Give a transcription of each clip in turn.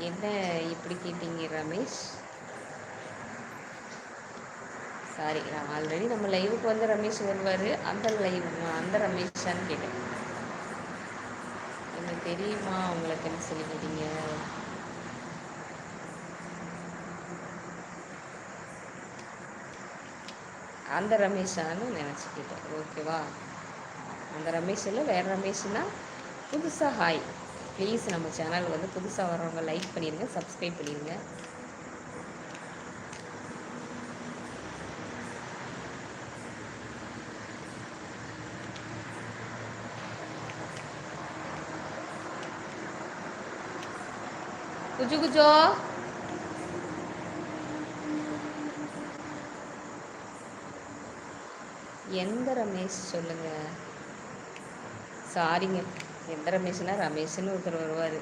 என்ன இப்படி கேட்டீங்க ரமேஷ்? சாரி, நான் ஆல்ரெடி நம்ம லைவுக்கு வந்து ரமேஷ் வருவார். அந்த லைவ் அந்த ரமேஷான்னு கேட்டேன். எனக்கு தெரியுமா உங்களுக்குன்னு சொல்லி கேட்டீங்க. அந்த ரமேஷான்னு நினச்சிக்கிட்டேன். ஓகேவா? அந்த ரமேஷ் இல்லை, வேறு ரமேஷ்னா புதுசாக ஹாய். ப்ளீஸ் நம்ம சேனல் வந்து புதுசாக வர்றவங்க லைக் பண்ணிடுங்க, சப்ஸ்கிரைப் பண்ணிடுங்க. குஜு குஜோ, எந்த ரமேஷ் சொல்லுங்க. சாரிங்க, எந்த ரமேஷ்னா ரமேஷ்னு ஒருத்தர் வருவார்.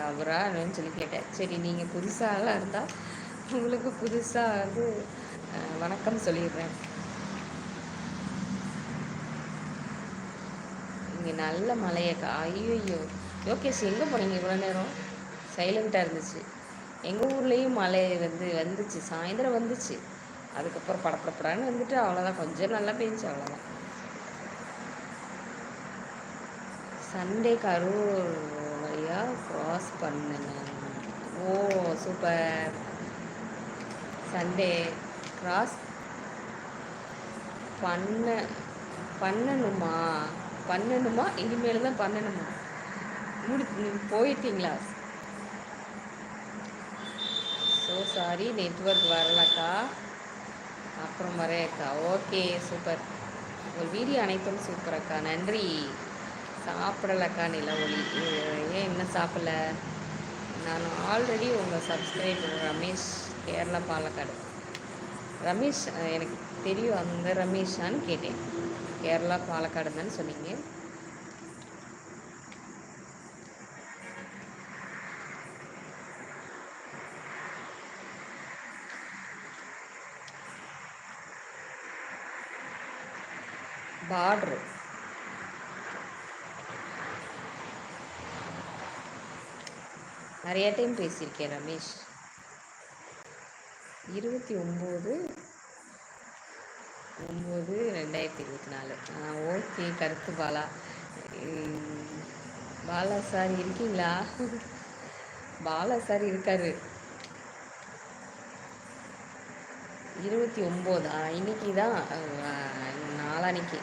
அவரான்னு சொல்லி கேட்டேன். சரி, நீங்கள் புதுசாகலாம் இருந்தால் உங்களுக்கு புதுசாக வந்து வணக்கம் சொல்லிடுறேன். இங்கே நல்ல மழையக்கா. ஐயோ, யோகேஷ் எங்கே போனீங்க இவ்வளோ நேரம்? சைலண்ட்டாக இருந்துச்சு. எங்கள் ஊர்லேயும் மழை வந்துச்சு, சாயந்தரம் வந்துச்சு. அதுக்கப்புறம் படப்படப்படான்னு வந்துட்டு அவ்வளோதான், கொஞ்சம் நல்லா பெஞ்சு அவ்வளோதான். சண்டே கரூர் வழியாக க்ராஸ் பண்ணுங்க. ஓ சூப்பர். சண்டே க்ராஸ் பண்ண பண்ணணுமா பண்ணணுமா இனிமேல் தான் பண்ணணுமா? போயிட்டீங்களா? ஸோ சாரி, நெட்ஒர்க் வரலக்கா, அப்புறம் வரேக்கா. Okay super. உங்கள் வீடியோ அனைத்தும் சூப்பர் அக்கா, நன்றி. சாப்பிடலக்கா நிலவொளி. ஏன் இன்னும் சாப்பிடல? நான் ஆல்ரெடி உங்கள் சப்ஸ்கிரைபர் ரமேஷ், கேரளா பாலக்காடு. ரமேஷ் எனக்கு தெரியும், அந்த ரமேஷான்னு கேட்டேன். கேரளா பாலக்காடு தானே சொன்னீங்க. பார்ட்ரு நிறைய டைம் பேசியிருக்கேன் ரமேஷ். 29/9/2024. ஓகே கருத்து பாலா. பாலா சார் இருக்கீங்களா? பாலா சார் இருக்காரு. 29 இன்னைக்கு தான், நாளானிக்கு.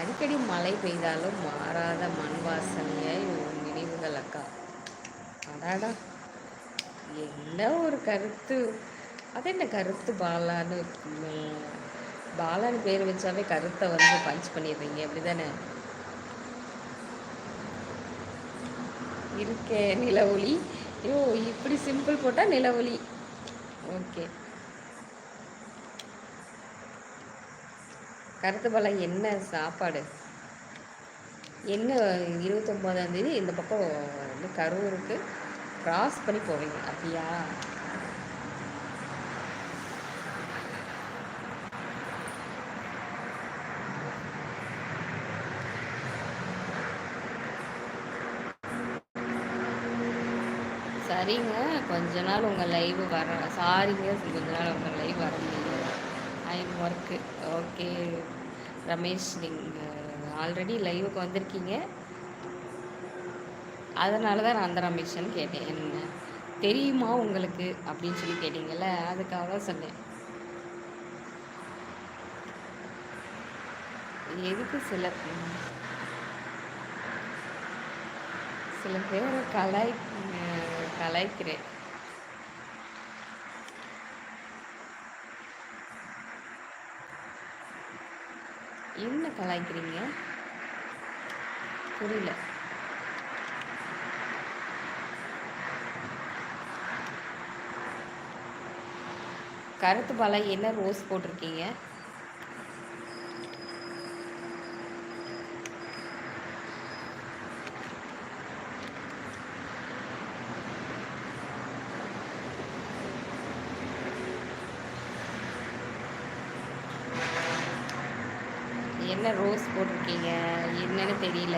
அடிக்கடி மழை பெய்தாலும் மாறாத மண் வாசனையாய் ஒரு நினைவுகள் அக்கா. அடாடா, என்ன ஒரு கருத்து! அது என்ன கருத்து பாலான்னு? பாலான்னு பேர் வச்சாவே கருத்தை வந்து பஞ்ச் பண்ணிடுறீங்க, அப்படி தானே? இருக்கே நிலவொளி. ஐயோ, இப்படி சிம்பிள் போட்டால் நிலவொளி. ஓகே கருத்து பாலா, என்ன சாப்பாடு? என்ன 29ஆம் தேதி இந்த பக்கம் வந்து கரூருக்கு கிராஸ் பண்ணி போவீங்க அப்படியா? சரிங்க, கொஞ்ச நாள் உங்கள் லைவ் வர, சாரிங்க, கொஞ்ச நாள் உங்கள் லைவ் வர முடியல. I am work. Okay Ramesh, நீங்கள் ஆல்ரெடி லைவுக்கு வந்திருக்கீங்க, அதனால தான் நான் அந்த ரமேஷன்னு கேட்டேன். என்ன தெரியுமா உங்களுக்கு அப்படின்னு சொல்லி கேட்டீங்கல்ல, அதுக்காக தான் சொன்னேன். எதுக்கு சில பேரை கலாய்க்கிறேன். என்ன கலாய்க்கிறீங்க? புரியல. கருத்து பாலா, என்ன ரோஸ் போட்டிருக்கீங்க? என்ன ரோஸ் போட்டிருக்கீங்க? என்னன்னு தெரியல.